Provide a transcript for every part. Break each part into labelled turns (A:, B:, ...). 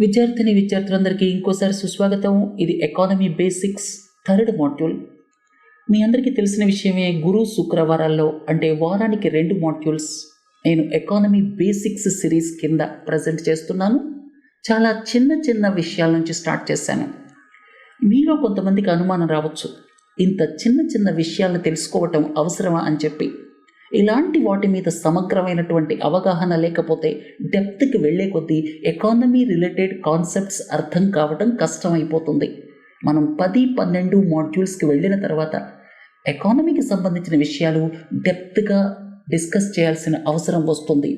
A: విద్యార్థులందరికీ ఇంకోసారి సుస్వాగతం. ఇది ఎకానమీ బేసిక్స్ థర్డ్ మాడ్యూల్. మీ అందరికీ తెలిసిన విషయమే, గురు శుక్రవారాల్లో అంటే వారానికి 2 మాడ్యూల్స్ నేను ఎకానమీ బేసిక్స్ సిరీస్ కింద ప్రజెంట్ చేస్తున్నాను. చాలా చిన్న విషయాల నుంచి స్టార్ట్ చేశాను. మీలో కొంతమందికి అనుమానం రావచ్చు, ఇంత చిన్న విషయాలను తెలుసుకోవటం అవసరమా అని చెప్పి. ఇలాంటి వాటి మీద సమగ్రమైనటువంటి అవగాహన లేకపోతే డెప్త్కి వెళ్ళే కొద్దీ ఎకానమీ రిలేటెడ్ కాన్సెప్ట్స్ అర్థం కావడం కష్టమైపోతుంది. మనం 10-12 మాడ్యూల్స్కి వెళ్ళిన తర్వాత ఎకానమీకి సంబంధించిన విషయాలు డెప్త్గా డిస్కస్ చేయాల్సిన అవసరం వస్తుంది.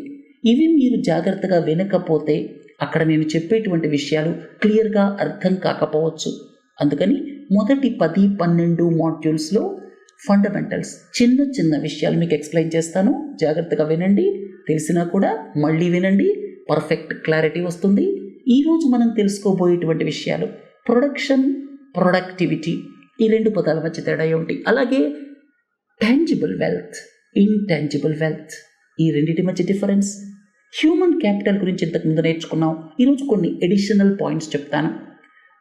A: ఇవి మీరు జాగ్రత్తగా వినకపోతే అక్కడ నేను చెప్పేటువంటి విషయాలు క్లియర్గా అర్థం కాకపోవచ్చు. అందుకని మొదటి 10-12 మాడ్యూల్స్లో ఫండమెంటల్స్ చిన్న విషయాలు మీకు ఎక్స్ప్లెయిన్ చేస్తాను. జాగ్రత్తగా వినండి. తెలిసినా కూడా మళ్ళీ వినండి, పర్ఫెక్ట్ క్లారిటీ వస్తుంది. ఈరోజు మనం తెలుసుకోబోయేటువంటి విషయాలు ప్రొడక్షన్, ప్రొడక్టివిటీ, ఈ 2 పదాల మధ్య తేడా ఏమిటి, అలాగే టాంజిబుల్ వెల్త్, ఇంటాంజిబుల్ వెల్త్, ఈ రెండింటి మధ్య డిఫరెన్స్, హ్యూమన్ క్యాపిటల్ గురించి ఇంతకుముందు నేర్చుకున్నాం. ఈరోజు కొన్ని ఎడిషనల్ పాయింట్స్ చెప్తాను.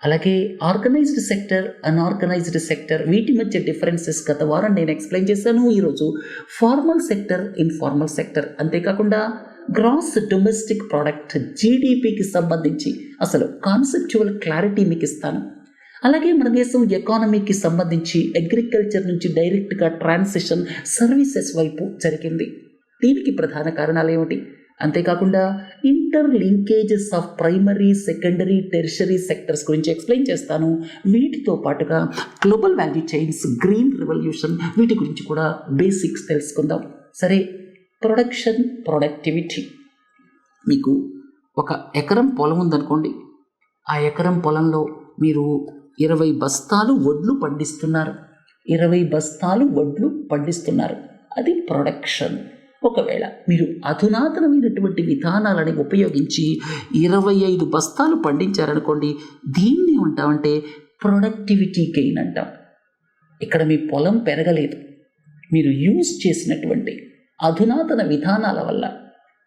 A: అలాగే ఆర్గనైజ్డ్ సెక్టర్, అన్ఆర్గనైజ్డ్ సెక్టర్, వీటి మధ్య డిఫరెన్సెస్ గత వారం నేను ఎక్స్ప్లెయిన్ చేశాను. ఈరోజు ఫార్మల్ సెక్టర్, ఇన్ఫార్మల్ సెక్టర్, అంతేకాకుండా గ్రాస్ డొమెస్టిక్ ప్రోడక్ట్ జీడిపికి సంబంధించి అసలు కాన్సెప్చువల్ క్లారిటీ మీకు ఇస్తాను. అలాగే మన దేశం ఎకానమీకి సంబంధించి అగ్రికల్చర్ నుంచి డైరెక్ట్గా ట్రాన్సిషన్ సర్వీసెస్ వైపు జరిగింది. దీనికి ప్రధాన కారణాలు ఏమిటి, అంతేకాకుండా inter linkages of primary, secondary, tertiary sectors గురించి ఎక్స్ప్లెయిన్ చేస్తాను. వీటితో పాటుగా global value chains, green revolution, వీటి గురించి కూడా బేసిక్స్ తెలుసుకుందాం. సరే, ప్రొడక్షన్, ప్రొడక్టివిటీ. మీకు ఒక ఎకరం పొలం ఉందనుకోండి. ఆ ఎకరం పొలంలో మీరు 20 బస్తాలు వడ్లు పండిస్తున్నారు. 20 బస్తాలు వడ్లు పండిస్తున్నారు, అది ప్రొడక్షన్. ఒకవేళ మీరు అధునాతనమైనటువంటి విధానాలని ఉపయోగించి 25 బస్తాలు పండించారనుకోండి, దీన్ని ఏమంటామంటే ప్రొడక్టివిటీ గెయిన్ అంటాం. ఇక్కడ మీ పొలం పెరగలేదు, మీరు యూజ్ చేసినటువంటి అధునాతన విధానాల వల్ల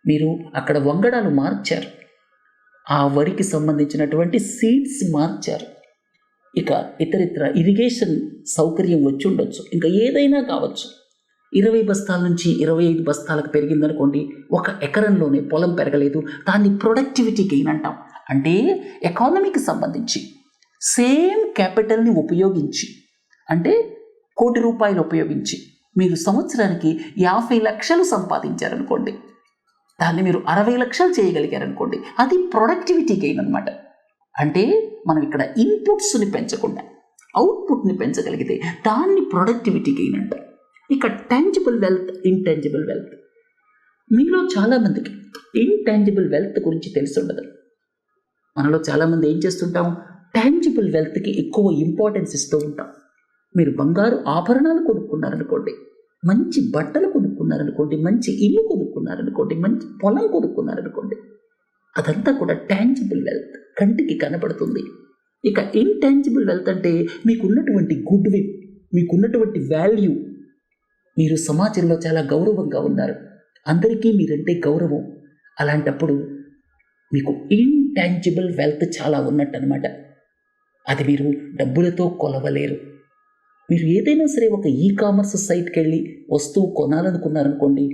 A: మీరు అక్కడ వంగడాలు మార్చారు, ఆ వరికి సంబంధించినటువంటి సీడ్స్ మార్చారు, ఇక ఇతరితర ఇరిగేషన్ సౌకర్యం వచ్చి ఉండొచ్చు, ఇంకా ఏదైనా కావచ్చు. 20 బస్తాల నుంచి 25 బస్తాలకు పెరిగిందనుకోండి, ఒక ఎకరంలోనే పొలం పెరగలేదు, దాన్ని ప్రొడక్టివిటీ గెయిన్ అంటాం. అంటే ఎకానమీకి సంబంధించి సేమ్ క్యాపిటల్ని ఉపయోగించి, అంటే ₹1,00,00,000 ఉపయోగించి మీరు సంవత్సరానికి 50 లక్షలు సంపాదించారనుకోండి, దాన్ని మీరు 60 లక్షలు చేయగలిగారనుకోండి, అది ప్రొడక్టివిటీ గెయిన్ అనమాట. అంటే మనం ఇక్కడ ఇన్పుట్స్ని పెంచకుండా అవుట్పుట్ని పెంచగలిగితే దాన్ని ప్రొడక్టివిటీ గెయిన్ అంటాం. ఇక టాంజిబుల్ వెల్త్, ఇంటాంజిబుల్ వెల్త్. మీలో చాలామందికి ఇంటాంజిబుల్ వెల్త్ గురించి తెలిసి ఉండదు. మనలో చాలామంది ఏం చేస్తుంటాం, టాంజిబుల్ వెల్త్కి ఎక్కువ ఇంపార్టెన్స్ ఇస్తూ ఉంటాం. మీరు బంగారు ఆభరణాలు కొనుక్కున్నారనుకోండి, మంచి బట్టలు కొనుక్కున్నారనుకోండి, మంచి ఇల్లు కొనుక్కున్నారనుకోండి, మంచి పొలం కొనుక్కున్నారనుకోండి, అదంతా కూడా టాంజిబుల్ వెల్త్, కంటికి కనబడుతుంది. ఇక ఇంటాంజిబుల్ వెల్త్ అంటే మీకున్నటువంటి గుడ్ విల్, మీకున్నటువంటి వాల్యూ, మీరు సమాజంలో చాలా గౌరవంగా ఉన్నారు, అందరికీ మీరంటే గౌరవం. అలాంటప్పుడు మీకు ఇంటాంజిబుల్ వెల్త్ చాలా ఉన్నట్టు అనమాట. అది మీరు డబ్బులతో కొలవలేరు. మీరు ఏదైనా సరే ఒక కామర్స్ సైట్కి వెళ్ళి వస్తువు కొనాలనుకున్నారనుకోండి,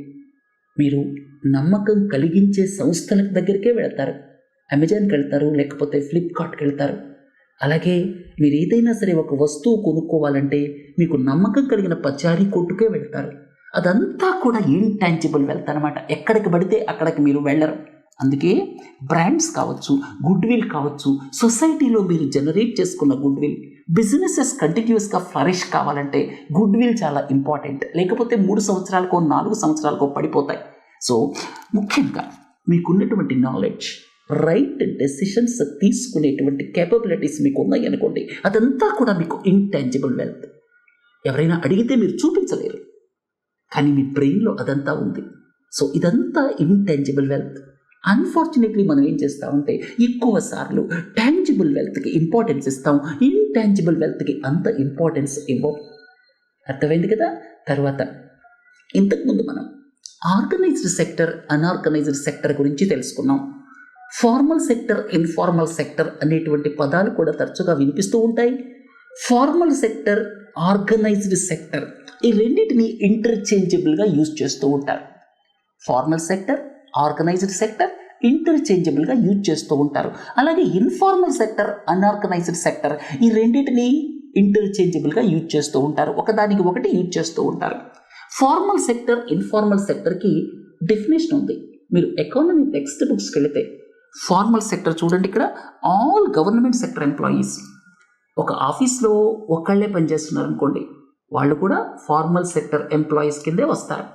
A: మీరు నమ్మకం కలిగించే సంస్థల దగ్గరికే వెళతారు. అమెజాన్కి వెళ్తారు, లేకపోతే ఫ్లిప్కార్ట్కి వెళ్తారు. అలాగే మీరు ఏదైనా సరే ఒక వస్తువు కొనుక్కోవాలంటే మీకు నమ్మకం కలిగిన పచారీ కొట్టుకే వెళ్తారు. అదంతా కూడా ఇంటాంజిబుల్ వెల్త్ అనమాట. ఎక్కడికి పడితే అక్కడికి మీరు వెళ్ళరు. అందుకే బ్రాండ్స్ కావచ్చు, గుడ్ విల్ కావచ్చు, సొసైటీలో మీరు జనరేట్ చేసుకున్న గుడ్ విల్, బిజినెసెస్ కంటిన్యూస్గా ఫ్లరిష్ కావాలంటే గుడ్ విల్ చాలా ఇంపార్టెంట్. లేకపోతే 3 సంవత్సరాలకో 4 సంవత్సరాలకో పడిపోతాయి. సో ముఖ్యంగా మీకున్నటువంటి నాలెడ్జ్, రైట్ డెసిషన్స్ తీసుకునేటువంటి కేపబిలిటీస్ మీకు ఉన్నాయి అనుకోండి, అదంతా కూడా మీకు ఇంటాంజిబుల్ వెల్త్. ఎవరైనా అడిగితే మీరు చూపించలేరు, కానీ మీ బ్రెయిన్లో అదంతా ఉంది. సో ఇదంతా ఇంటాంజిబుల్ వెల్త్. అన్ఫార్చునేట్లీ మనం ఏం చేస్తామంటే ఎక్కువ సార్లు టాంజిబుల్ వెల్త్కి ఇంపార్టెన్స్ ఇస్తాం, ఇంటాంజిబుల్ వెల్త్కి అంత ఇంపార్టెన్స్ ఇవ్వం. అర్థమైంది కదా. తర్వాత ఇంతకుముందు మనం ఆర్గనైజ్డ్ సెక్టర్, అన్ఆర్గనైజ్డ్ సెక్టర్ గురించి తెలుసుకున్నాం. ఫార్మల్ సెక్టర్, ఇన్ఫార్మల్ సెక్టర్ అనేటువంటి పదాలు కూడా తరచుగా వినిపిస్తూ ఉంటాయి. ఫార్మల్ సెక్టర్, ఆర్గనైజ్డ్ సెక్టర్, ఈ రెండింటిని ఇంటర్చేంజబుల్గా యూజ్ చేస్తూ ఉంటారు. ఫార్మల్ సెక్టర్, ఆర్గనైజ్డ్ సెక్టర్ ఇంటర్చేంజబుల్గా యూజ్ చేస్తూ ఉంటారు. అలాగే ఇన్ఫార్మల్ సెక్టర్, అన్ఆర్గనైజ్డ్ సెక్టర్, ఈ రెండింటిని ఇంటర్చేంజబుల్గా యూజ్ చేస్తూ ఉంటారు, ఒకదానికి ఒకటి యూజ్ చేస్తూ ఉంటారు. ఫార్మల్ సెక్టర్, ఇన్ఫార్మల్ సెక్టర్కి డెఫినేషన్ ఉంది. మీరు ఎకానమీ టెక్స్ట్ బుక్స్కి వెళితే ఫార్మల్ సెక్టర్ చూడండి, ఇక్కడ ఆల్ గవర్నమెంట్ సెక్టర్ ఎంప్లాయీస్. ఒక ఆఫీస్లో ఒక్కళ్ళే పనిచేస్తున్నారు అనుకోండి, వాళ్ళు కూడా ఫార్మల్ సెక్టర్ ఎంప్లాయీస్ కిందే వస్తారు.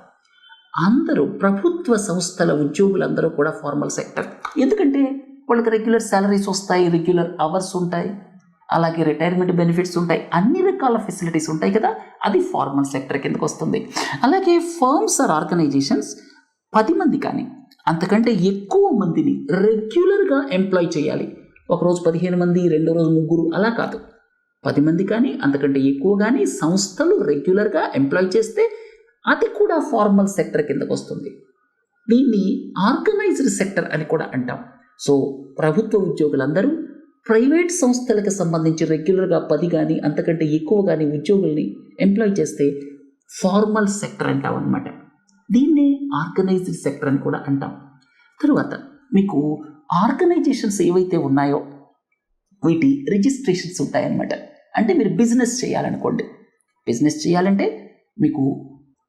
A: అందరూ ప్రభుత్వ సంస్థల ఉద్యోగులందరూ కూడా ఫార్మల్ సెక్టర్. ఎందుకంటే వాళ్ళకి రెగ్యులర్ శాలరీస్ వస్తాయి, రెగ్యులర్ అవర్స్ ఉంటాయి, అలాగే రిటైర్మెంట్ బెనిఫిట్స్ ఉంటాయి, అన్ని రకాల ఫెసిలిటీస్ ఉంటాయి కదా, అది ఫార్మల్ సెక్టర్ కిందకు వస్తుంది. అలాగే ఫర్మ్స్ ఆర్ ఆర్గనైజేషన్స్ 10 మంది కానీ అంతకంటే ఎక్కువ మందిని రెగ్యులర్గా ఎంప్లాయ్ చేయాలి. ఒకరోజు 15 మంది, రెండో రోజు 3, అలా కాదు. 10 మంది కానీ అంతకంటే ఎక్కువ కానీ సంస్థలు రెగ్యులర్గా ఎంప్లాయ్ చేస్తే అది కూడా ఫార్మల్ సెక్టర్ కిందకు వస్తుంది. దీన్ని ఆర్గనైజ్డ్ సెక్టర్ అని కూడా అంటాం. సో ప్రభుత్వ ఉద్యోగులందరూ ప్రైవేట్ సంస్థలకు సంబంధించి రెగ్యులర్గా 10 కానీ అంతకంటే ఎక్కువ కానీ ఉద్యోగుల్ని ఎంప్లాయ్ చేస్తే ఫార్మల్ సెక్టర్ అంటాం అన్నమాట. దీన్నే ఆర్గనైజ్డ్ సెక్టర్ అని కూడా అంటాం. తరువాత మీకు ఆర్గనైజేషన్స్ ఏవైతే ఉన్నాయో వీటి రిజిస్ట్రేషన్స్ ఉంటాయన్నమాట. అంటే మీరు బిజినెస్ చేయాలనుకోండి, బిజినెస్ చేయాలంటే మీకు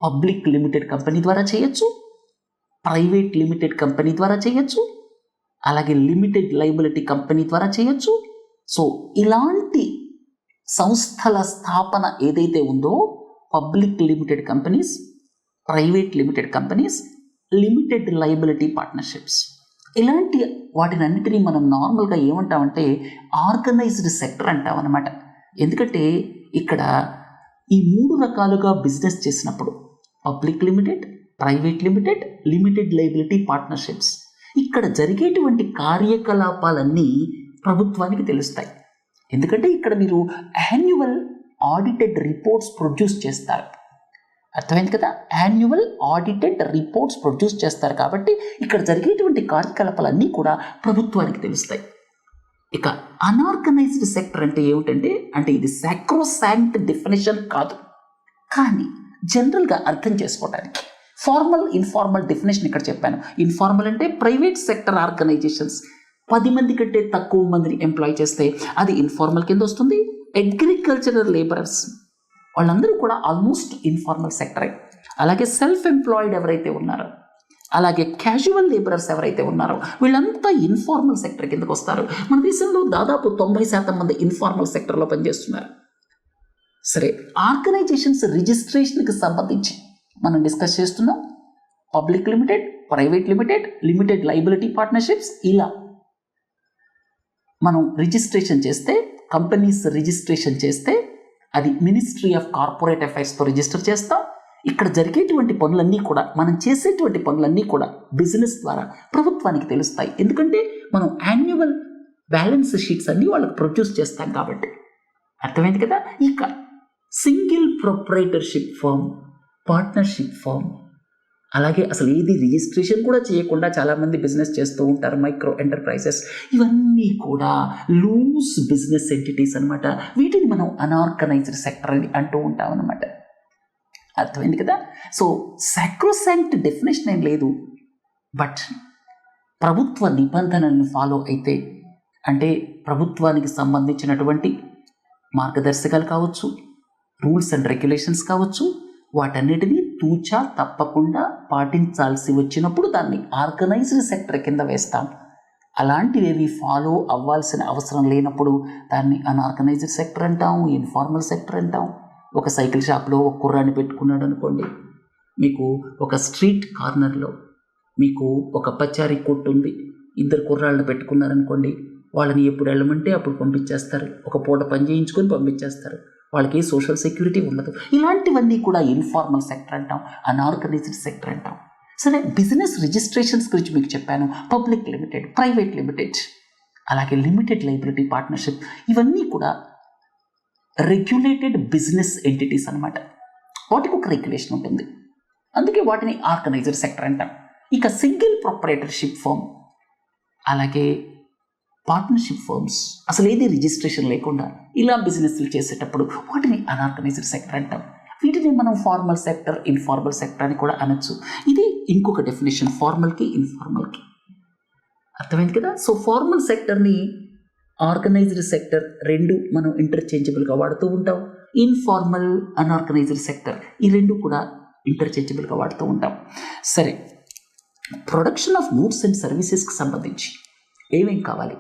A: పబ్లిక్ లిమిటెడ్ కంపెనీ ద్వారా చేయొచ్చు, ప్రైవేట్ లిమిటెడ్ కంపెనీ ద్వారా చేయొచ్చు, అలాగే లిమిటెడ్ లయబిలిటీ కంపెనీ ద్వారా చేయొచ్చు. సో ఇలాంటి సంస్థల స్థాపన ఏదైతే ఉందో public limited companies, private limited companies, limited liability partnerships, ఇలాంటి వాటినన్నిటినీ మనం నార్మల్గా ఏమంటామంటే ఆర్గనైజ్డ్ సెక్టర్ అంటాం అన్నమాట. ఎందుకంటే ఇక్కడ ఈ 3 రకాలుగా బిజినెస్ చేసినప్పుడు public limited, private limited, limited liability partnerships, ఇక్కడ జరిగేటువంటి కార్యకలాపాలన్నీ ప్రభుత్వానికి తెలుస్తాయి. ఎందుకంటే ఇక్కడ మీరు యాన్యువల్ ఆడిటెడ్ రిపోర్ట్స్ ప్రొడ్యూస్ చేస్తారు. అర్థమైంది కదా, యాన్యువల్ ఆడిటెడ్ రిపోర్ట్స్ ప్రొడ్యూస్ చేస్తారు కాబట్టి ఇక్కడ జరిగేటువంటి కార్యకలాపాలన్నీ కూడా ప్రభుత్వానికి తెలుస్తాయి. ఇక అన్ఆర్గనైజ్డ్ సెక్టర్ అంటే ఏమిటంటే, అంటే ఇది సాక్రోసాంక్ట్ డెఫినేషన్ కాదు, కానీ జనరల్గా అర్థం చేసుకోవడానికి ఫార్మల్, ఇన్ఫార్మల్ డెఫినేషన్ ఇక్కడ చెప్పాను. ఇన్ఫార్మల్ అంటే ప్రైవేట్ సెక్టర్ ఆర్గనైజేషన్స్ 10 మంది కంటే తక్కువ మందిని ఎంప్లాయ్ చేస్తే అది ఇన్ఫార్మల్ కింద వస్తుంది. అగ్రికల్చరల్ లేబరర్స్ వాళ్ళందరూ కూడా ఆల్మోస్ట్ ఇన్ఫార్మల్ సెక్టరే. అలాగే సెల్ఫ్ ఎంప్లాయిడ్ ఎవరైతే ఉన్నారో, అలాగే క్యాజువల్ లేబరర్స్ ఎవరైతే ఉన్నారో వీళ్ళంతా ఇన్ఫార్మల్ సెక్టర్ కిందకు వస్తారు. మన దేశంలో దాదాపు 90% మంది ఇన్ఫార్మల్ సెక్టర్లో పనిచేస్తున్నారు. సరే, ఆర్గనైజేషన్స్ రిజిస్ట్రేషన్కి సంబంధించి మనం డిస్కస్ చేస్తున్నాం. Public limited, private limited, limited liability partnerships, ఇలా మనం రిజిస్ట్రేషన్ చేస్తే, కంపెనీస్ రిజిస్ట్రేషన్ చేస్తే అది మినిస్ట్రీ ఆఫ్ కార్పొరేట్ అఫైర్స్తో రిజిస్టర్ చేస్తాం. ఇక్కడ జరిగేటువంటి పనులన్నీ కూడా, మనం చేసేటువంటి పనులన్నీ కూడా బిజినెస్ ద్వారా ప్రభుత్వానికి తెలుస్తాయి. ఎందుకంటే మనం యాన్యువల్ బ్యాలెన్స్ షీట్స్ అన్నీ వాళ్ళకి ప్రొడ్యూస్ చేస్తాం కాబట్టి. అర్థమైంది కదా. ఇక single proprietorship firm, partnership firm, అలాగే అసలు ఏది రిజిస్ట్రేషన్ కూడా చేయకుండా చాలామంది బిజినెస్ చేస్తూ ఉంటారు, మైక్రో ఎంటర్ప్రైజెస్, ఇవన్నీ కూడా లూజ్ బిజినెస్ ఎంటిటీస్ అనమాట. వీటిని మనం అన్ఆర్గనైజ్డ్ సెక్టర్ అని అంటూ ఉంటాం అనమాట. అర్థమైంది కదా. సో సాక్రోసాంక్ట్ డెఫినేషన్ ఏం లేదు, బట్ ప్రభుత్వ నిబంధనలను ఫాలో అయితే, అంటే ప్రభుత్వానికి సంబంధించినటువంటి మార్గదర్శకాలు కావచ్చు, రూల్స్ అండ్ రెగ్యులేషన్స్ కావచ్చు, వాటన్నిటినీ తూచా తప్పకుండా పాటించాల్సి వచ్చినప్పుడు దాన్ని ఆర్గనైజ్డ్ సెక్టర్ కింద వేస్తాం. అలాంటివి ఫాలో అవ్వాల్సిన అవసరం లేనప్పుడు దాన్ని అన్ఆర్గనైజ్డ్ సెక్టర్ అంటాం, ఇన్ఫార్మల్ సెక్టర్ అంటాం. ఒక సైకిల్ షాప్లో ఒక కుర్రాన్ని పెట్టుకున్నాడు అనుకోండి, మీకు ఒక స్ట్రీట్ కార్నర్లో మీకు ఒక పచారీ కొట్టు ఉంది, 2 కుర్రాళ్ళని పెట్టుకున్నారనుకోండి, వాళ్ళని ఎప్పుడు వెళ్ళమంటే అప్పుడు పంపించేస్తారు, ఒక పూట పని చేయించుకొని పంపించేస్తారు, వాళ్ళకి సోషల్ సెక్యూరిటీ ఉండదు. ఇలాంటివన్నీ కూడా ఇన్ఫార్మల్ సెక్టర్ అంటాం, అన్ఆర్గనైజ్డ్ సెక్టర్ అంటాం. సరే, బిజినెస్ రిజిస్ట్రేషన్స్ గురించి మీకు చెప్పాను. పబ్లిక్ లిమిటెడ్, ప్రైవేట్ లిమిటెడ్, అలాగే లిమిటెడ్ లయబిలిటీ పార్ట్నర్షిప్, ఇవన్నీ కూడా రెగ్యులేటెడ్ బిజినెస్ ఎంటిటీస్ అనమాట. వాటికి ఒక రెగ్యులేషన్ ఉంటుంది, అందుకే వాటిని ఆర్గనైజ్డ్ సెక్టర్ అంటాం. ఇక సింగిల్ ప్రొప్రైటర్షిప్ ఫర్మ్ అలాగే పార్ట్నర్షిప్ ఫర్మ్స్, అసలు ఏది రిజిస్ట్రేషన్ లేకుండా ఇలా బిజినెస్లు చేసేటప్పుడు వాటిని అన్ఆర్గనైజ్డ్ సెక్టర్ అంటాం. వీటిని మనం ఫార్మల్ సెక్టర్, ఇన్ఫార్మల్ సెక్టర్ అని కూడా అనొచ్చు. ఇది ఇంకొక డెఫినేషన్ ఫార్మల్కి ఇన్ఫార్మల్కి. అర్థమైంది కదా. సో ఫార్మల్ సెక్టర్ని ఆర్గనైజ్డ్ సెక్టర్ రెండు మనం ఇంటర్చేంజబుల్గా వాడుతూ ఉంటాం. ఇన్ఫార్మల్, అన్ఆర్గనైజ్డ్ సెక్టర్ ఈ రెండు కూడా ఇంటర్చేంజబుల్గా వాడుతూ ఉంటాం. సరే, ప్రొడక్షన్ ఆఫ్ గూడ్స్ అండ్ సర్వీసెస్కి సంబంధించి ఏమేం కావాలి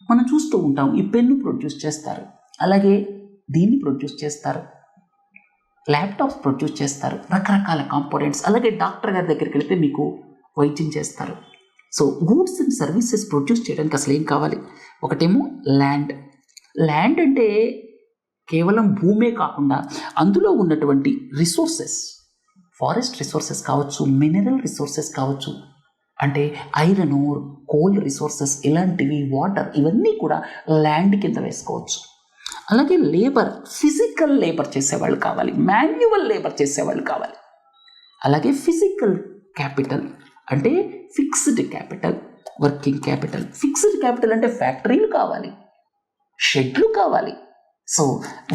A: మనం చూస్తూ ఉంటాం. ఈ పెన్ను ప్రొడ్యూస్ చేస్తారు, అలాగే దీన్ని ప్రొడ్యూస్ చేస్తారు, ల్యాప్టాప్స్ ప్రొడ్యూస్ చేస్తారు, రకరకాల కాంపోనెంట్స్. అలాగే డాక్టర్ గారి దగ్గరికి వెళితే మీకు వైద్యం చేస్తారు. So goods and services produce చేయడానికి అసలు ఏం కావాలి? ఒకటేమో ల్యాండ్. ల్యాండ్ అంటే కేవలం భూమే కాకుండా అందులో ఉన్నటువంటి రిసోర్సెస్, ఫారెస్ట్ రిసోర్సెస్ కావచ్చు, మినరల్ రిసోర్సెస్ కావచ్చు, అంటే ఐరన్ ఓర్, కోల్ రిసోర్సెస్ ఇలాంటివి, వాటర్, ఇవన్నీ కూడా ల్యాండ్ కింద వేసుకోవచ్చు. అలాగే లేబర్, ఫిజికల్ లేబర్ చేసేవాళ్ళు కావాలి, మాన్యువల్ లేబర్ చేసేవాళ్ళు కావాలి. అలాగే ఫిజికల్ క్యాపిటల్ అంటే fixed capital, working capital. Fixed capital అంటే ఫ్యాక్టరీలు కావాలి, షెడ్లు కావాలి. సో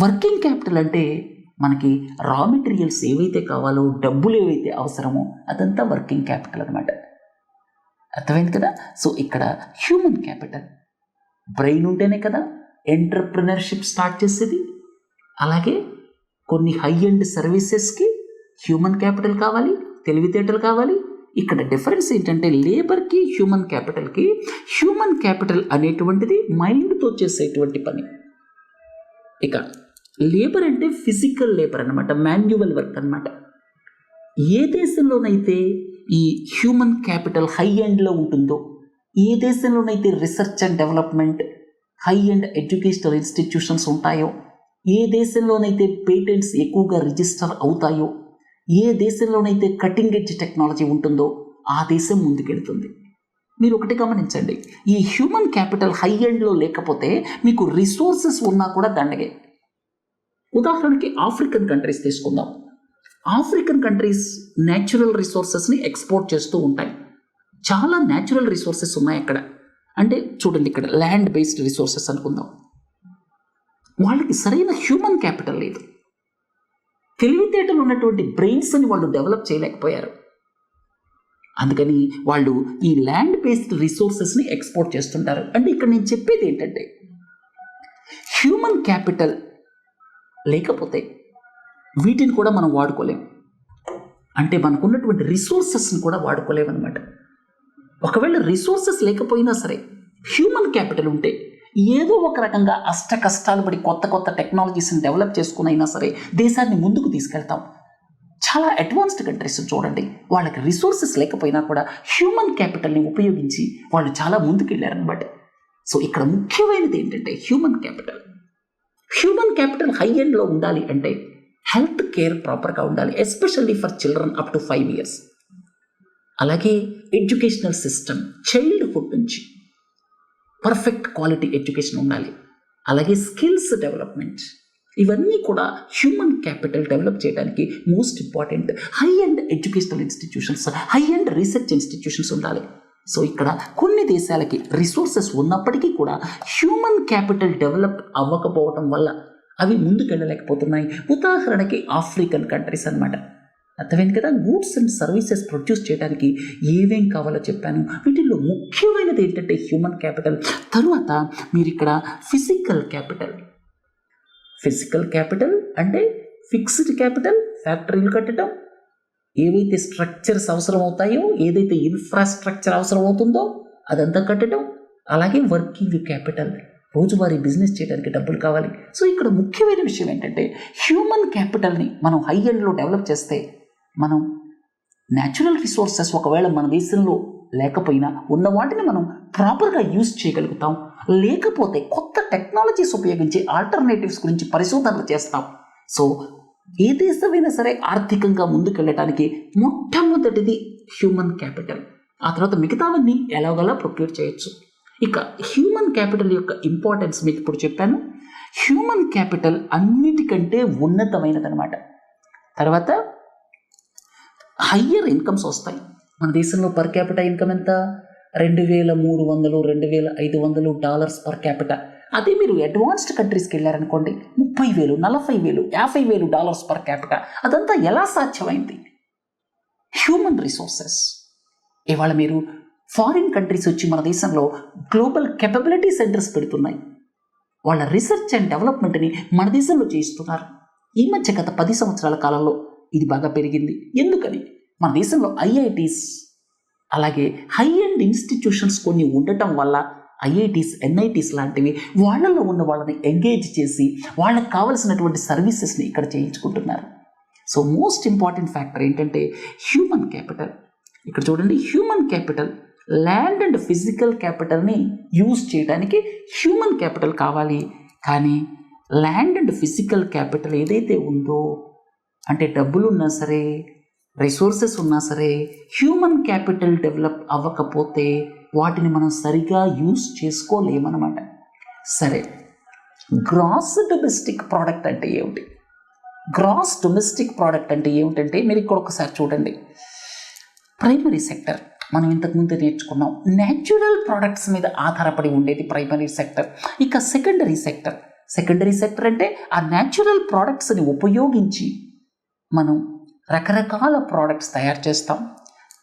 A: వర్కింగ్ క్యాపిటల్ అంటే మనకి రా మెటీరియల్స్ ఏవైతే కావాలో, డబ్బులు ఏవైతే అవసరమో అదంతా వర్కింగ్ క్యాపిటల్ అనమాట. అర్థమైంది కదా. సో ఇక్కడ హ్యూమన్ క్యాపిటల్, బ్రెయిన్ ఉంటేనే కదా ఎంటర్ప్రినర్షిప్ స్టార్ట్ చేసేది. అలాగే కొన్ని హై ఎండ్ సర్వీసెస్కి హ్యూమన్ క్యాపిటల్ కావాలి, తెలివితేటలు కావాలి. ఇక్కడ డిఫరెన్స్ ఏంటంటే లేబర్కి హ్యూమన్ క్యాపిటల్కి, హ్యూమన్ క్యాపిటల్ అనేటువంటిది మైండ్తో చేసేటువంటి పని. ఇక లేబర్ అంటే ఫిజికల్ లేబర్ అనమాట, మాన్యువల్ వర్క్ అనమాట. ఏ దేశంలోనైతే ఈ హ్యూమన్ క్యాపిటల్ హై ఎండ్లో ఉంటుందో, ఏ దేశంలోనైతే research and development, high and educational institutions ఉంటాయో, ఏ దేశంలోనైతే పేటెంట్స్ ఎక్కువగా రిజిస్టర్ అవుతాయో, ఏ దేశంలోనైతే కటింగ్ ఎడ్జ్ టెక్నాలజీ ఉంటుందో ఆ దేశం ముందుకెళ్తుంది. మీరు ఒకటి గమనించండి, ఈ హ్యూమన్ క్యాపిటల్ హై ఎండ్లో లేకపోతే మీకు రిసోర్సెస్ ఉన్నా కూడా దండగే. ఉదాహరణకి ఆఫ్రికన్ కంట్రీస్ తీసుకుందాం. ఆఫ్రికన్ కంట్రీస్ న్యాచురల్ రిసోర్సెస్ని ఎక్స్పోర్ట్ చేస్తూ ఉంటాయి. చాలా న్యాచురల్ రిసోర్సెస్ ఉన్నాయి అక్కడ. అంటే చూడండి, ఇక్కడ ల్యాండ్ బేస్డ్ రిసోర్సెస్ అనుకుందాం. వాళ్ళకి సరైన హ్యూమన్ క్యాపిటల్ లేదు, తెలివితేటలు ఉన్నటువంటి బ్రెయిన్స్ అని వాళ్ళు డెవలప్ చేయలేకపోయారు. అందుకని వాళ్ళు ఈ ల్యాండ్ బేస్డ్ రిసోర్సెస్ని ఎక్స్పోర్ట్ చేస్తుంటారు. అంటే ఇక్కడ నేను చెప్పేది ఏంటంటే హ్యూమన్ క్యాపిటల్ లేకపోతే వీటిని కూడా మనం వాడుకోలేం. అంటే మనకున్నటువంటి రిసోర్సెస్ని కూడా వాడుకోలేమన్నమాట. ఒకవేళ రిసోర్సెస్ లేకపోయినా సరే హ్యూమన్ క్యాపిటల్ ఉంటే ఏదో ఒక రకంగా అష్ట కష్టాలు పడి కొత్త కొత్త టెక్నాలజీస్ని డెవలప్ చేసుకుని అయినా సరే దేశాన్ని ముందుకు తీసుకెళ్తాం. చాలా అడ్వాన్స్డ్ కంట్రీస్ చూడండి, వాళ్ళకి రిసోర్సెస్ లేకపోయినా కూడా హ్యూమన్ క్యాపిటల్ని ఉపయోగించి వాళ్ళు చాలా ముందుకు వెళ్ళారనమాట. సో ఇక్కడ ముఖ్యమైనది ఏంటంటే human capital. Human capital high ఎండ్లో ఉండాలి అంటే హెల్త్ కేర్ ప్రాపర్గా ఉండాలి, especially for children up to 5 years. అలాగే ఎడ్యుకేషనల్ సిస్టమ్ చైల్డ్హుడ్ నుంచి పర్ఫెక్ట్ క్వాలిటీ ఎడ్యుకేషన్ ఉండాలి. అలాగే స్కిల్స్ డెవలప్మెంట్, ఇవన్నీ కూడా హ్యూమన్ క్యాపిటల్ డెవలప్ చేయడానికి most important. High and educational institutions, high and research institutions ఉండాలి. సో ఇక్కడ కొన్ని దేశాలకి రిసోర్సెస్ ఉన్నప్పటికీ కూడా హ్యూమన్ క్యాపిటల్ డెవలప్ అవ్వకపోవటం వల్ల అవి ముందుకెళ్ళలేకపోతున్నాయి. ఉదాహరణకి ఆఫ్రికన్ కంట్రీస్ అనమాట. అర్థమైంది కదా. గూడ్స్ అండ్ సర్వీసెస్ ప్రొడ్యూస్ చేయడానికి ఏమేం కావాలో చెప్పాను. వీటిల్లో ముఖ్యమైనది ఏంటంటే హ్యూమన్ క్యాపిటల్. తరువాత మీరు ఇక్కడ ఫిజికల్ క్యాపిటల్. ఫిజికల్ క్యాపిటల్ అంటే ఫిక్స్డ్ క్యాపిటల్, ఫ్యాక్టరీలు కట్టడం, ఏవైతే స్ట్రక్చర్స్ అవసరం అవుతాయో, ఏదైతే ఇన్ఫ్రాస్ట్రక్చర్ అవసరం అవుతుందో అదంతా కట్టడం. అలాగే వర్కింగ్ క్యాపిటల్, రోజువారీ బిజినెస్ చేయడానికి డబ్బులు కావాలి. సో ఇక్కడ ముఖ్యమైన విషయం ఏంటంటే హ్యూమన్ క్యాపిటల్ని మనం హై ఎండ్లో డెవలప్ చేస్తే మనం న్యాచురల్ రిసోర్సెస్ ఒకవేళ మన దేశంలో లేకపోయినా ఉన్న వాటిని మనం ప్రాపర్గా యూజ్ చేయగలుగుతాం. లేకపోతే కొత్త టెక్నాలజీస్ ఉపయోగించి ఆల్టర్నేటివ్స్ గురించి పరిశోధనలు చేస్తాం. సో ఏ దేశమైనా సరే ఆర్థికంగా ముందుకెళ్ళటానికి మొట్టమొదటిది హ్యూమన్ క్యాపిటల్. ఆ తర్వాత మిగతావన్నీ ఎలాగోలా ప్రొక్యూర్ చేయొచ్చు. ఇక హ్యూమన్ క్యాపిటల్ యొక్క ఇంపార్టెన్స్ మీకు ఇప్పుడు చెప్పాను. హ్యూమన్ క్యాపిటల్ అన్నిటికంటే ఉన్నతమైనదనమాట. తర్వాత హయ్యర్ ఇన్కమ్స్ వస్తాయి. మన దేశంలో పర్ క్యాపిటల్ ఇన్కమ్ ఎంత? $2,300 $2,500 పర్ క్యాపిటల్. అదే మీరు అడ్వాన్స్డ్ కంట్రీస్కి వెళ్ళారనుకోండి, $30,000 $40,000 $50,000 పర్ క్యాపిటల్. అదంతా ఎలా సాధ్యమైంది? Human resources. ఇవాళ మీరు ఫారిన్ కంట్రీస్ వచ్చి మన దేశంలో గ్లోబల్ కెపబిలిటీ సెంటర్స్ పెడుతున్నాయి. వాళ్ళ రీసెర్చ్ అండ్ డెవలప్మెంట్ని మన దేశంలో చేయిస్తున్నారు. ఈ మధ్య గత 10 సంవత్సరాల కాలంలో ఇది బాగా పెరిగింది. ఎందుకని? మన దేశంలో ఐఐటీస్ అలాగే హై ఎండ్ ఇన్స్టిట్యూషన్స్ కొన్ని ఉండటం వల్ల ఐఐటీస్ ఎన్ఐటీస్ లాంటివి వాళ్ళల్లో ఉన్న వాళ్ళని ఎంగేజ్ చేసి వాళ్ళకి కావలసినటువంటి సర్వీసెస్ని ఇక్కడ చేయించుకుంటున్నారు. సో మోస్ట్ ఇంపార్టెంట్ ఫ్యాక్టర్ ఏంటంటే హ్యూమన్ క్యాపిటల్. ఇక్కడ చూడండి, human capital, land and physical క్యాపిటల్ని యూజ్ చేయడానికి హ్యూమన్ క్యాపిటల్ కావాలి. కానీ ల్యాండ్ అండ్ ఫిజికల్ క్యాపిటల్ ఏదైతే ఉందో, అంటే డబ్బులు ఉన్నా సరే, రిసోర్సెస్ ఉన్నా సరే, హ్యూమన్ క్యాపిటల్ డెవలప్ అవ్వకపోతే వాటిని మనం సరిగా యూజ్ చేసుకోలేమన్నమాట. సరే, గ్రాస్ డొమెస్టిక్ ప్రోడక్ట్ అంటే ఏమిటి? గ్రాస్ డొమెస్టిక్ ప్రోడక్ట్ అంటే ఏమిటంటే మీరు ఇక్కడ ఒకసారి చూడండి. ప్రైమరీ సెక్టర్ మనం ఇంతకుముందు నేర్చుకున్నాం. న్యాచురల్ ప్రోడక్ట్స్ మీద ఆధారపడి ఉండేది ప్రైమరీ సెక్టర్. ఇక సెకండరీ సెక్టర్ అంటే ఆ న్యాచురల్ ప్రోడక్ట్స్ని ఉపయోగించి మనం రకరకాల ప్రోడక్ట్స్ తయారు చేస్తాం.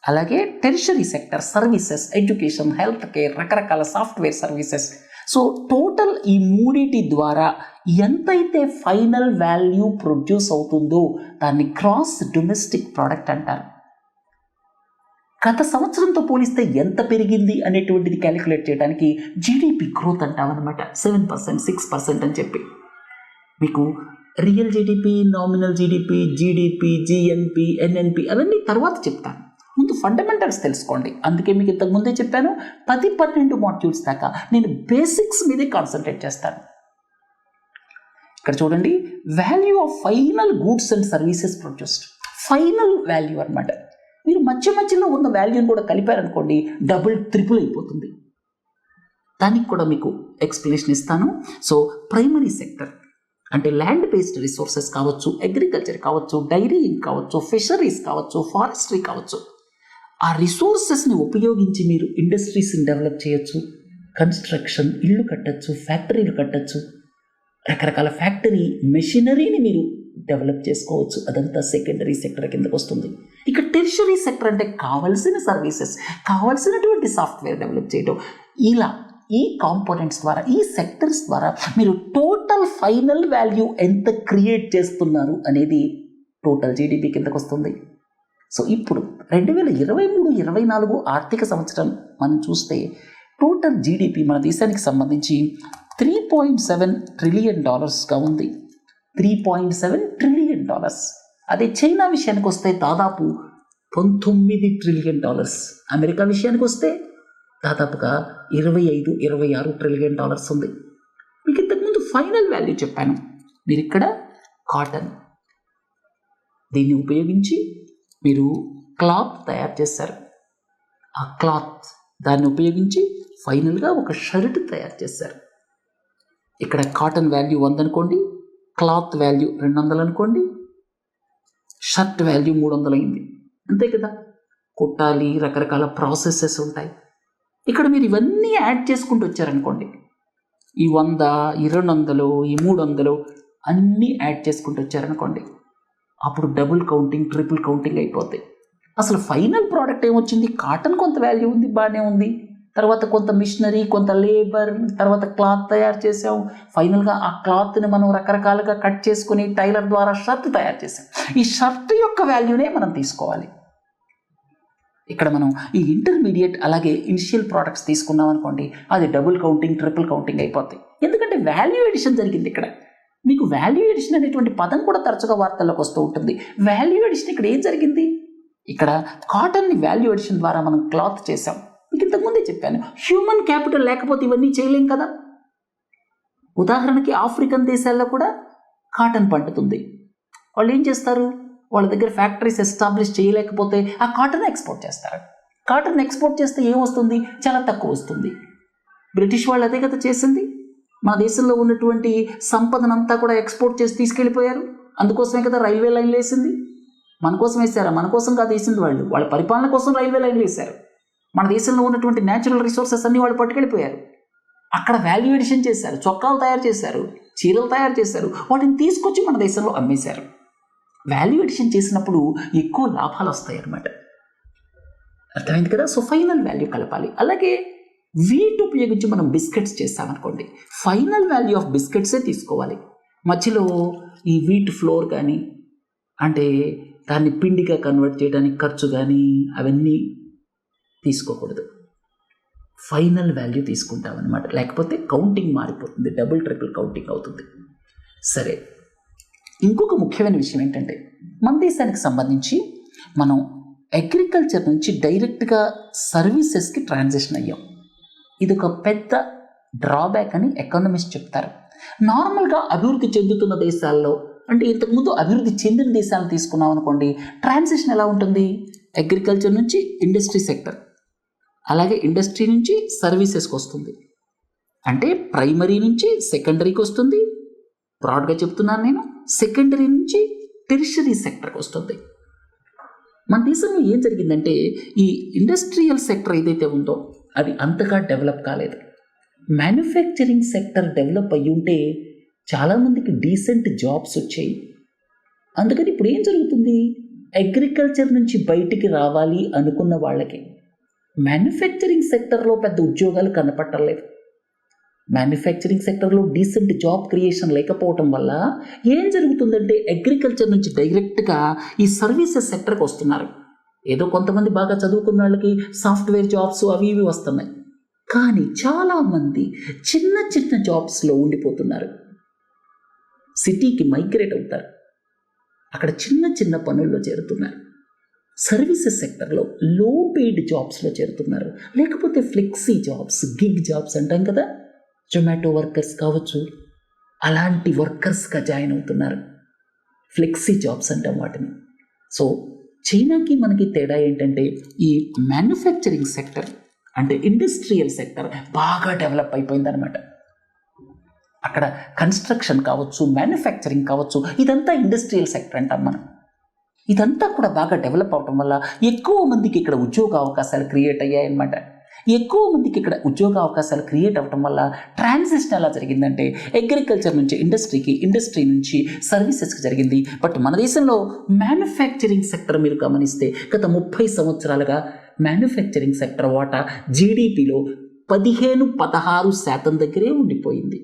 A: అలాగే tertiary sector, services, education, health care, రకరకాల సాఫ్ట్వేర్ సర్వీసెస్. సో టోటల్ ఈ మూడిటి ద్వారా ఎంతైతే ఫైనల్ వాల్యూ ప్రొడ్యూస్ అవుతుందో దాన్ని గ్రాస్ డొమెస్టిక్ ప్రోడక్ట్ అంటారు. గత సంవత్సరంతో పోలిస్తే ఎంత పెరిగింది అనేటువంటిది క్యాలిక్యులేట్ చేయడానికి జీడిపి గ్రోత్ అంటామన్నమాట. 7%, 6% అని చెప్పి మీకు real GDP, nominal GDP, GNP, NNP అవన్నీ తర్వాత చెప్తాను. ముందు ఫండమెంటల్స్ తెలుసుకోండి. అందుకే మీకు ఇంతకుముందే చెప్పాను, 10-12 మాడ్యూల్స్ దాకా నేను బేసిక్స్ మీదే కాన్సన్ట్రేట్ చేస్తాను. ఇక్కడ చూడండి, value of final goods and services produced. Final value అనమాట. మీరు మధ్యలో ఉన్న వాల్యూని కూడా కలిపారనుకోండి, డబుల్ ట్రిపుల్ అయిపోతుంది. దానికి కూడా మీకు ఎక్స్ప్లెనేషన్ ఇస్తాను. సో ప్రైమరీ సెక్టర్ అంటే ల్యాండ్ బేస్డ్ రిసోర్సెస్ కావచ్చు, అగ్రికల్చర్ కావచ్చు, డైరీయింగ్ కావచ్చు, ఫిషరీస్ కావచ్చు, ఫారెస్ట్రీ కావచ్చు. ఆ రిసోర్సెస్ని ఉపయోగించి మీరు ఇండస్ట్రీస్ని డెవలప్ చేయొచ్చు, కన్స్ట్రక్షన్, ఇళ్ళు కట్టచ్చు, ఫ్యాక్టరీలు కట్టచ్చు, రకరకాల ఫ్యాక్టరీ మెషినరీని మీరు డెవలప్ చేసుకోవచ్చు. అదంతా సెకండరీ సెక్టర్ కిందకు వస్తుంది. ఇక టెరిషరీ సెక్టర్ అంటే కావలసిన సర్వీసెస్, కావలసినటువంటి సాఫ్ట్వేర్ డెవలప్ చేయడం. ఇలా ఈ కాంపోనెంట్స్ ద్వారా, ఈ సెక్టర్స్ ద్వారా మీరు టోటల్ ఫైనల్ వాల్యూ ఎంత క్రియేట్ చేస్తున్నారు అనేది టోటల్ జీడిపి కిందకు వస్తుంది. సో ఇప్పుడు 2023-24 ఆర్థిక సంవత్సరం మనం చూస్తే టోటల్ జీడిపి మన దేశానికి సంబంధించి $3.7 ట్రిలియన్ ఉంది. $3.7 ట్రిలియన్. అదే చైనా విషయానికి వస్తే దాదాపు $19 ట్రిలియన్. అమెరికా విషయానికి వస్తే దాదాపుగా $25-26 ట్రిలియన్ ఉంది. మీకు ఇంతకుముందు ఫైనల్ వాల్యూ చెప్పాను. మీరు ఇక్కడ కాటన్, దీన్ని ఉపయోగించి మీరు క్లాత్ తయారు చేశారు. ఆ క్లాత్ దాన్ని ఉపయోగించి ఫైనల్గా ఒక షర్ట్ తయారు చేశారు. ఇక్కడ కాటన్ వాల్యూ 100 అనుకోండి, క్లాత్ వాల్యూ 200 అనుకోండి, షర్ట్ వాల్యూ 300 అయింది. అంతే కదా. కుట్టాలి, రకరకాల ప్రాసెసెస్ ఉంటాయి. ఇక్కడ మీరు ఇవన్నీ యాడ్ చేసుకుంటూ వచ్చారనుకోండి, ఈ 100, ఈ 200, ఈ 300 అన్నీ యాడ్ చేసుకుంటూ వచ్చారనుకోండి, అప్పుడు డబుల్ కౌంటింగ్, ట్రిపుల్ కౌంటింగ్ అయిపోతాయి. అసలు ఫైనల్ ప్రోడక్ట్ ఏమొచ్చింది? కాటన్ కొంత వాల్యూ ఉంది, బాగానే ఉంది. తర్వాత కొంత మిషనరీ, కొంత లేబర్, తర్వాత క్లాత్ తయారు చేసాం. ఫైనల్గా ఆ క్లాత్ని మనం రకరకాలుగా కట్ చేసుకుని టైలర్ ద్వారా షర్ట్ తయారు చేసాం. ఈ షర్ట్ యొక్క వాల్యూనే మనం తీసుకోవాలి. ఇక్కడ మనం ఈ ఇంటర్మీడియట్ అలాగే ఇనిషియల్ ప్రోడక్ట్స్ తీసుకున్నాం అనుకోండి, అది డబుల్ కౌంటింగ్, ట్రిపుల్ కౌంటింగ్ అయిపోతాయి. ఎందుకంటే వాల్యూ ఎడిషన్ జరిగింది ఇక్కడ. మీకు వాల్యూ ఎడిషన్ అనేటువంటి పదం కూడా తరచుగా వార్తల్లోకి వస్తూ ఉంటుంది. వాల్యూ ఎడిషన్ ఇక్కడ ఏం జరిగింది? ఇక్కడ కాటన్ని వాల్యూ ఎడిషన్ ద్వారా మనం క్లాత్ చేసాం. మీకు ఇంతకుముందే చెప్పాను, హ్యూమన్ క్యాపిటల్ లేకపోతే ఇవన్నీ చేయలేం కదా. ఉదాహరణకి ఆఫ్రికన్ దేశాల్లో కూడా కాటన్ పండుతుంది. వాళ్ళు ఏం చేస్తారు? వాళ్ళ దగ్గర ఫ్యాక్టరీస్ ఎస్టాబ్లిష్ చేయలేకపోతే ఆ కాటన్ ఎక్స్పోర్ట్ చేస్తారు. కాటన్ ఎక్స్పోర్ట్ చేస్తే ఏమొస్తుంది? చాలా తక్కువ వస్తుంది. బ్రిటిష్ వాళ్ళు అదే కదా చేసింది. మా దేశంలో ఉన్నటువంటి సంపదనంతా కూడా ఎక్స్పోర్ట్ చేసి తీసుకెళ్ళిపోయారు. అందుకోసమే కదా రైల్వే లైన్లు వేసింది. మన కోసం వేసారా? మన కోసం కాదు వేసింది వాళ్ళు. వాళ్ళ పరిపాలన కోసం రైల్వే లైన్లు వేశారు. మన దేశంలో ఉన్నటువంటి న్యాచురల్ రిసోర్సెస్ అన్నీ వాళ్ళు పట్టుకెళ్ళిపోయారు. అక్కడ వాల్యూ ఎడిషన్ చేశారు, చొక్కాలు తయారు చేశారు, చీరలు తయారు చేశారు, వాటిని తీసుకొచ్చి మన దేశంలో అమ్మేశారు. వాల్యూ ఎడిషన్ చేసినప్పుడు ఎక్కువ లాభాలు వస్తాయి అన్నమాట. అర్థమైంది కదా? సో ఫైనల్ వాల్యూ కలపాలి. అలాగే వీట్ ఉపయోగించి మనం బిస్కెట్స్ చేస్తామనుకోండి, ఫైనల్ వాల్యూ ఆఫ్ బిస్కెట్సే తీసుకోవాలి. మధ్యలో ఈ వీట్ ఫ్లోర్ కానీ, అంటే దాన్ని పిండిగా కన్వర్ట్ చేయడానికి ఖర్చు కానీ అవన్నీ తీసుకోకూడదు. ఫైనల్ వాల్యూ తీసుకుంటాం అనమాట. లేకపోతే కౌంటింగ్ మారిపోతుంది, డబుల్ ట్రిపుల్ కౌంటింగ్ అవుతుంది. సరే, ఇంకొక ముఖ్యమైన విషయం ఏంటంటే, మన దేశానికి సంబంధించి మనం అగ్రికల్చర్ నుంచి డైరెక్ట్గా సర్వీసెస్కి ట్రాన్సిషన్ అయ్యాం. ఇది ఒక పెద్ద డ్రాబ్యాక్ అని ఎకానమిస్ట్ చెప్తారు. నార్మల్గా అభివృద్ధి చెందుతున్న దేశాల్లో, అంటే ఇంతకుముందు అభివృద్ధి చెందిన దేశాలను తీసుకున్నాం అనుకోండి, ట్రాన్సిషన్ ఎలా ఉంటుంది? అగ్రికల్చర్ నుంచి ఇండస్ట్రీ సెక్టర్, అలాగే ఇండస్ట్రీ నుంచి సర్వీసెస్కి వస్తుంది. అంటే ప్రైమరీ నుంచి సెకండరీకి వస్తుంది, బ్రాడ్గా చెప్తున్నాను నేను. సెకండరీ నుంచి టెరిషరీ సెక్టర్కి వస్తుంది. మన దేశంలో ఏం జరిగిందంటే, ఈ ఇండస్ట్రియల్ సెక్టర్ ఏదైతే ఉందో అది అంతగా డెవలప్ కాలేదు. మ్యానుఫ్యాక్చరింగ్ సెక్టర్ డెవలప్ అయ్యి ఉంటే చాలామందికి డీసెంట్ జాబ్స్ వచ్చాయి. అందుకని ఇప్పుడు ఏం జరుగుతుంది? అగ్రికల్చర్ నుంచి బయటికి రావాలి అనుకున్న వాళ్ళకి మ్యానుఫ్యాక్చరింగ్ సెక్టర్లో పెద్ద ఉద్యోగాలు కనపట్టలేదు. మ్యానుఫ్యాక్చరింగ్ సెక్టర్లో డీసెంట్ జాబ్ క్రియేషన్ లేకపోవటం వల్ల ఏం జరుగుతుందంటే, అగ్రికల్చర్ నుంచి డైరెక్ట్గా ఈ సర్వీసెస్ సెక్టర్కి వస్తున్నారు. ఏదో కొంతమంది బాగా చదువుకున్న వాళ్ళకి సాఫ్ట్వేర్ జాబ్స్ అవి ఇవి వస్తున్నాయి, కానీ చాలామంది చిన్న చిన్న జాబ్స్లో ఉండిపోతున్నారు. సిటీకి మైగ్రేట్ అవుతారు, అక్కడ చిన్న చిన్న పనుల్లో చేరుతున్నారు. సర్వీసెస్ సెక్టర్లో లో పెయిడ్ జాబ్స్లో చేరుతున్నారు, లేకపోతే ఫ్లెక్సీ జాబ్స్, గిగ్ జాబ్స్ అంటాం కదా, జొమాటో వర్కర్స్ కావచ్చు, అలాంటి వర్కర్స్గా జాయిన్ అవుతున్నారు. ఫ్లెక్సీ జాబ్స్ అంటాం వాటిని. సో చైనాకి మనకి తేడా ఏంటంటే, ఈ మ్యానుఫ్యాక్చరింగ్ సెక్టర్ అంటే ఇండస్ట్రియల్ సెక్టర్ బాగా డెవలప్ అయిపోయిందనమాట. అక్కడ కన్స్ట్రక్షన్ కావచ్చు, మ్యానుఫ్యాక్చరింగ్ కావచ్చు, ఇదంతా ఇండస్ట్రియల్ సెక్టర్ అంటాం మనం. ఇదంతా కూడా బాగా డెవలప్ అవటం వల్ల ఎక్కువ మందికి ఇక్కడ ఉద్యోగ అవకాశాలు క్రియేట్ అయ్యాయన్నమాట. ఎక్కువ మందికి ఇక్కడ ఉద్యోగ అవకాశాలు క్రియేట్ అవ్వటం వల్ల ట్రాన్సిషన్ ఎలా జరిగిందంటే, అగ్రికల్చర్ నుంచి ఇండస్ట్రీకి, ఇండస్ట్రీ నుంచి సర్వీసెస్కి జరిగింది. బట్ మన దేశంలో మ్యానుఫ్యాక్చరింగ్ సెక్టర్ మీరు గమనిస్తే గత 30 సంవత్సరాలుగా మ్యానుఫ్యాక్చరింగ్ సెక్టర్ వాటా జీడిపిలో 15-16% దగ్గరే ఉండిపోయింది.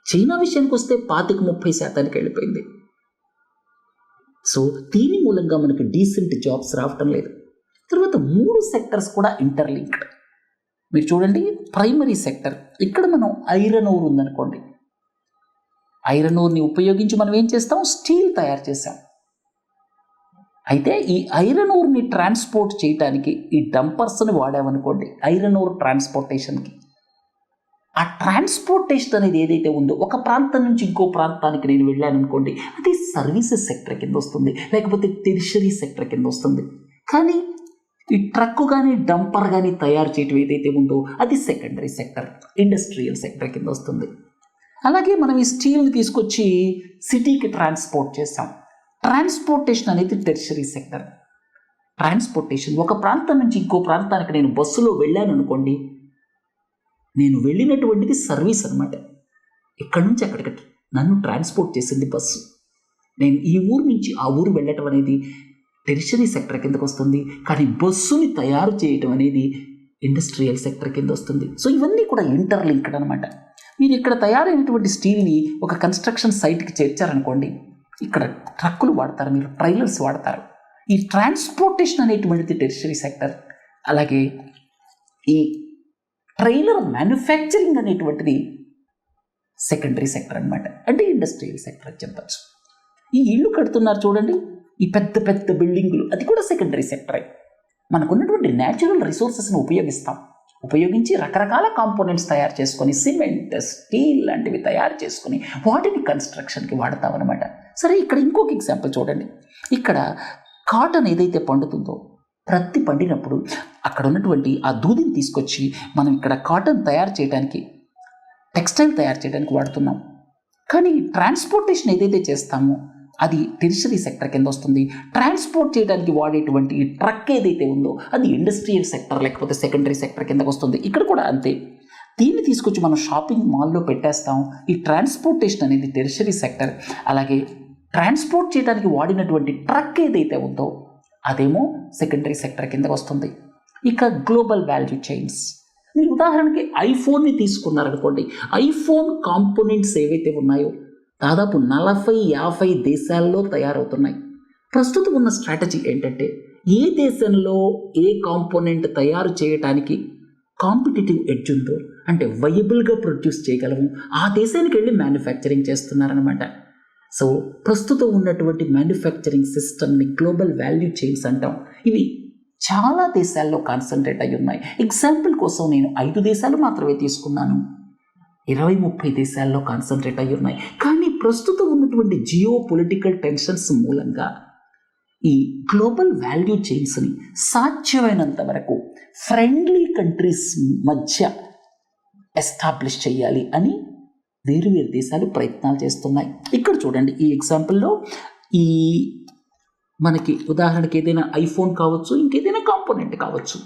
A: చైనా విషయానికి వస్తే 25-30% వెళ్ళిపోయింది. సో దీని మూలంగా మనకి డీసెంట్ జాబ్స్ రావటం లేదు. తర్వాత 3 సెక్టర్స్ కూడా ఇంటర్లింక్డ్. మీరు చూడండి, ప్రైమరీ సెక్టర్, ఇక్కడ మనం ఐరన్ ఓర్ ఉందనుకోండి, ఐరన్ ఓర్ని ఉపయోగించి మనం ఏం చేస్తాం? స్టీల్ తయారు చేసాం. అయితే ఈ ఐరన్ ఓర్ని ట్రాన్స్పోర్ట్ చేయడానికి ఈ డంపర్స్ని వాడామనుకోండి ఐరన్ ఓర్ ట్రాన్స్పోర్టేషన్కి. ఆ ట్రాన్స్పోర్టేషన్ అనేది ఏదైతే ఉందో, ఒక ప్రాంతం నుంచి ఇంకో ప్రాంతానికి నేను వెళ్ళాను అనుకోండి, అది సర్వీసెస్ సెక్టర్ కింద వస్తుంది, లేకపోతే టెరిషరీ సెక్టర్ కింద వస్తుంది. కానీ ఈ ట్రక్ కానీ డంపర్ కానీ తయారు చేయటం ఏదైతే ఉందో అది సెకండరీ సెక్టర్, ఇండస్ట్రియల్ సెక్టర్ కింద వస్తుంది. అలాగే మనం ఈ స్టీల్ని తీసుకొచ్చి సిటీకి ట్రాన్స్పోర్ట్ చేస్తాం. ట్రాన్స్పోర్టేషన్ అనేది టెరిషరీ సెక్టర్. ట్రాన్స్పోర్టేషన్, ఒక ప్రాంతం నుంచి ఇంకో ప్రాంతానికి నేను బస్సులో వెళ్ళాను అనుకోండి, నేను వెళ్ళినటువంటిది సర్వీస్ అనమాట. ఇక్కడి నుంచి అక్కడికి నన్ను ట్రాన్స్పోర్ట్ చేసింది బస్సు. నేను ఈ ఊరు నుంచి ఆ ఊరు వెళ్ళటం అనేది టెరిషరీ సెక్టర్ కిందకు వస్తుంది. కానీ బస్సుని తయారు చేయటం అనేది ఇండస్ట్రియల్ సెక్టర్ కింద వస్తుంది. సో ఇవన్నీ కూడా ఇంటర్లింక్డ్ అనమాట. మీరు ఇక్కడ తయారైనటువంటి స్టీల్ని ఒక కన్స్ట్రక్షన్ సైట్కి చేర్చారనుకోండి, ఇక్కడ ట్రక్కులు వాడతారు, మీరు ట్రైలర్స్ వాడతారు. ఈ ట్రాన్స్పోర్టేషన్ అనేటువంటిది టెరిషరీ సెక్టర్. అలాగే ఈ ట్రైలర్ మ్యానుఫ్యాక్చరింగ్ అనేటువంటిది సెకండరీ సెక్టర్ అనమాట, అంటే ఇండస్ట్రియల్ సెక్టర్ అని చెప్పచ్చు. ఈ ఇల్లు కడుతున్నారు చూడండి, ఈ పెద్ద పెద్ద బిల్డింగులు, అది కూడా సెకండరీ సెక్టరే. మనకున్నటువంటి న్యాచురల్ రిసోర్సెస్ని ఉపయోగించి రకరకాల కాంపోనెంట్స్ తయారు చేసుకొని, సిమెంట్, స్టీల్ లాంటివి తయారు చేసుకొని వాటిని కన్స్ట్రక్షన్కి వాడతామన్నమాట. సరే, ఇక్కడ ఇంకొక ఎగ్జాంపుల్ చూడండి. ఇక్కడ కాటన్ ఏదైతే పండుతుందో, ప్రత్తి పండినప్పుడు అక్కడ ఉన్నటువంటి ఆ దూదిని తీసుకొచ్చి మనం ఇక్కడ కాటన్ తయారు చేయడానికి, టెక్స్టైల్ తయారు చేయడానికి వాడుతున్నాం. కానీ ట్రాన్స్పోర్టేషన్ ఏదైతే చేస్తామో అది టెరిషరీ సెక్టర్ కింద వస్తుంది. ట్రాన్స్పోర్ట్ చేయడానికి వాడేటువంటి ఈ ట్రక్ ఏదైతే ఉందో అది ఇండస్ట్రియల్ సెక్టర్ లేకపోతే సెకండరీ సెక్టర్ కిందకు వస్తుంది. ఇక్కడ కూడా అంతే. దీన్ని తీసుకొచ్చి మనం షాపింగ్ మాల్లో పెట్టేస్తాం. ఈ ట్రాన్స్పోర్టేషన్ అనేది టెరిషరీ సెక్టర్. అలాగే ట్రాన్స్పోర్ట్ చేయడానికి వాడినటువంటి ట్రక్ ఏదైతే ఉందో అదేమో సెకండరీ సెక్టర్ కిందకు వస్తుంది. ఇక గ్లోబల్ వాల్యూ చైన్స్, మీరు ఉదాహరణకి ఐఫోన్ని తీసుకున్నారనుకోండి. ఐఫోన్ కాంపోనెంట్స్ ఏవైతే ఉన్నాయో దాదాపు 40-50 దేశాల్లో తయారవుతున్నాయి. ప్రస్తుతం ఉన్న స్ట్రాటజీ ఏంటంటే ఏ దేశంలో ఏ కాంపోనెంట్ తయారు చేయడానికి కాంపిటేటివ్ ఎడ్జ్ ఉందో, అంటే వయబుల్గా ప్రొడ్యూస్ చేయగలము, ఆ దేశానికి వెళ్ళి మ్యానుఫ్యాక్చరింగ్ చేస్తున్నారనమాట. సో ప్రస్తుతం ఉన్నటువంటి మ్యానుఫ్యాక్చరింగ్ సిస్టమ్ని గ్లోబల్ వాల్యూ చైన్స్ అంటాం. ఇవి చాలా దేశాల్లో కాన్సన్ట్రేట్ అయి ఉన్నాయి. ఎగ్జాంపుల్ కోసం నేను 5 దేశాలు మాత్రమే తీసుకున్నాను. 20-30 దేశాల్లో కాన్సన్ట్రేట్ అయి ఉన్నాయి. కానీ ప్రస్తుతం ఉన్నటువంటి జియో పొలిటికల్ టెన్షన్స్ మూలంగా ఈ గ్లోబల్ వాల్యూ చైన్స్ని సాధ్యమైనంత వరకు ఫ్రెండ్లీ కంట్రీస్ మధ్య ఎస్టాబ్లిష్ చేయాలి అని వేరు దేశాలు ప్రయత్నాలు చేస్తున్నాయి. ఇక్కడ చూడండి, ఈ ఎగ్జాంపుల్లో ఈ మనకి ఉదాహరణకి ఏదైనా ఐఫోన్ కావచ్చు, ఇంకేదైనా కాంపోనెంట్ కావచ్చు,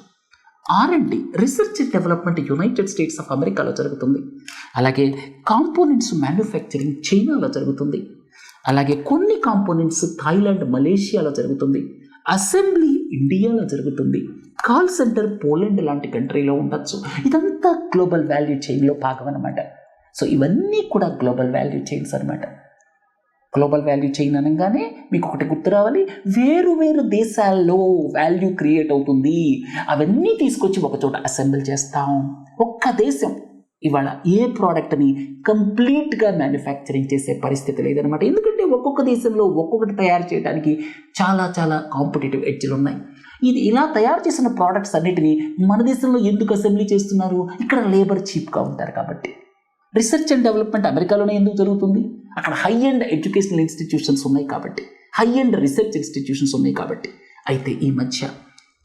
A: R&D research and development United states of అమెరికాలో జరుగుతుంది. అలాగే కాంపోనెంట్స్ మ్యానుఫ్యాక్చరింగ్ చైనాలో జరుగుతుంది. అలాగే కొన్ని కాంపోనెంట్స్ థాయిలాండ్, మలేషియాలో జరుగుతుంది. అసెంబ్లీ ఇండియాలో జరుగుతుంది. కాల్ సెంటర్ పోలాండ్ లాంటి కంట్రీలో ఉండొచ్చు. ఇదంతా గ్లోబల్ వాల్యూ చైన్లో భాగం అనమాట. సో ఇవన్నీ కూడా గ్లోబల్ వాల్యూ చైన్స్ అనమాట. గ్లోబల్ వాల్యూ చైన్ అనగానే మీకు ఒకటి గుర్తు రావాలి, వేరు దేశాల్లో వాల్యూ క్రియేట్ అవుతుంది. అవన్నీ తీసుకొచ్చి ఒక చోట అసెంబుల్ చేస్తాం. ఒక్క దేశం ఇవాళ ఏ ప్రోడక్ట్ని కంప్లీట్గా మ్యానుఫ్యాక్చరింగ్ చేసే పరిస్థితి లేదనమాట. ఎందుకంటే ఒక్కొక్క దేశంలో ఒక్కొక్కటి తయారు చేయడానికి చాలా కాంపిటేటివ్ ఎడ్జ్లు ఉన్నాయి. ఇది ఇలా తయారు చేసిన ప్రోడక్ట్స్ అన్నిటినీ మన దేశంలో ఎందుకు అసెంబ్లీ చేస్తున్నారు? ఇక్కడ లేబర్ చీప్గా ఉంటారు కాబట్టి. రీసెర్చ్ అండ్ డెవలప్మెంట్ అమెరికాలోనే ఎందుకు జరుగుతుంది? అక్కడ హై అండ్ ఎడ్యుకేషనల్ ఇన్స్టిట్యూషన్స్ ఉన్నాయి కాబట్టి, హై అండ్ రీసెర్చ్ ఇన్స్టిట్యూషన్స్ ఉన్నాయి కాబట్టి. అయితే ఈ మధ్య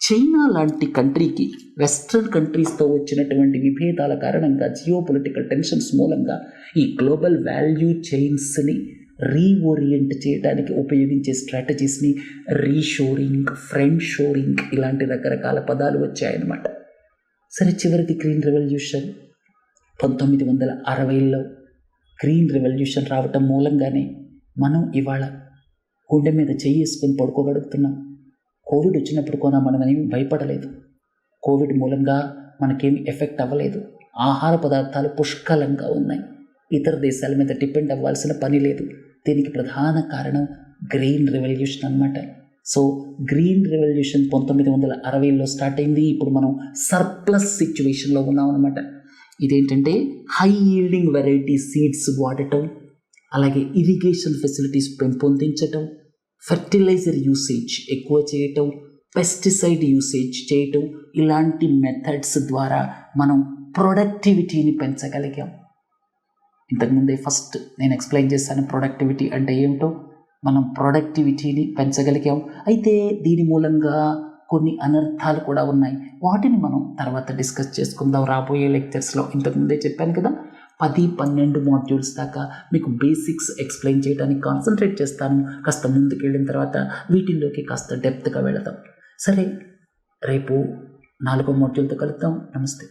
A: చైనా లాంటి కంట్రీకి వెస్ట్రన్ కంట్రీస్తో వచ్చినటువంటి విభేదాల కారణంగా, జియో పొలిటికల్ టెన్షన్స్ మూలంగా ఈ గ్లోబల్ వాల్యూ చైన్స్ని రీఓరియంట్ చేయడానికి ఉపయోగించే స్ట్రాటజీస్ని రీషోరింగ్, ఫ్రెండ్ షోరింగ్, ఇలాంటి రకరకాల పదాలు వచ్చాయన్నమాట. సరే, చివరిది గ్రీన్ రెవల్యూషన్. 1960లో గ్రీన్ రెవల్యూషన్ రావటం మూలంగానే మనం ఇవాళ గుండె మీద చేసుకొని పడుకోగలుగుతున్నాం. కోవిడ్ వచ్చినప్పుడు కూడా మనం ఏమి భయపడలేదు. కోవిడ్ మూలంగా మనకేమి ఎఫెక్ట్ అవ్వలేదు. ఆహార పదార్థాలు పుష్కలంగా ఉన్నాయి. ఇతర దేశాల మీద డిపెండ్ అవ్వాల్సిన పని లేదు. దీనికి ప్రధాన కారణం గ్రీన్ రెవల్యూషన్ అన్నమాట. సో గ్రీన్ రెవల్యూషన్ 1960లో స్టార్ట్ అయింది. ఇప్పుడు మనం సర్ప్లస్ సిచ్యువేషన్లో ఉన్నాం అన్నమాట. ఇదేంటంటే హై ఈల్డింగ్ వెరైటీ సీడ్స్ వాడటం, అలాగే ఇరిగేషన్ ఫెసిలిటీస్ పెంపొందించటం, ఫెర్టిలైజర్ యూసేజ్ ఎక్కువ చేయటం, పెస్టిసైడ్ యూసేజ్ చేయటం, ఇలాంటి మెథడ్స్ ద్వారా మనం ప్రొడక్టివిటీని పెంచగలిగాం. ఇంతకుముందే ఫస్ట్ నేను ఎక్స్ప్లెయిన్ చేశాను ప్రొడక్టివిటీ అంటే ఏమిటో. మనం ప్రొడక్టివిటీని పెంచగలిగాం. అయితే దీని మూలంగా కొన్ని అనర్థాలు కూడా ఉన్నాయి. వాటిని మనం తర్వాత డిస్కస్ చేసుకుందాం రాబోయే లెక్చర్స్లో. ఇంతకుముందే చెప్పాను కదా, 10-12 మాడ్యూల్స్ దాకా మీకు బేసిక్స్ ఎక్స్ప్లెయిన్ చేయడానికి కాన్సన్ట్రేట్ చేస్తాను. కాస్త ముందుకు వెళ్ళిన తర్వాత వీటిల్లోకి కాస్త డెప్త్గా వెళదాం. సరే, రేపు 4వ మాడ్యూల్తో కలుద్దాం. నమస్తే.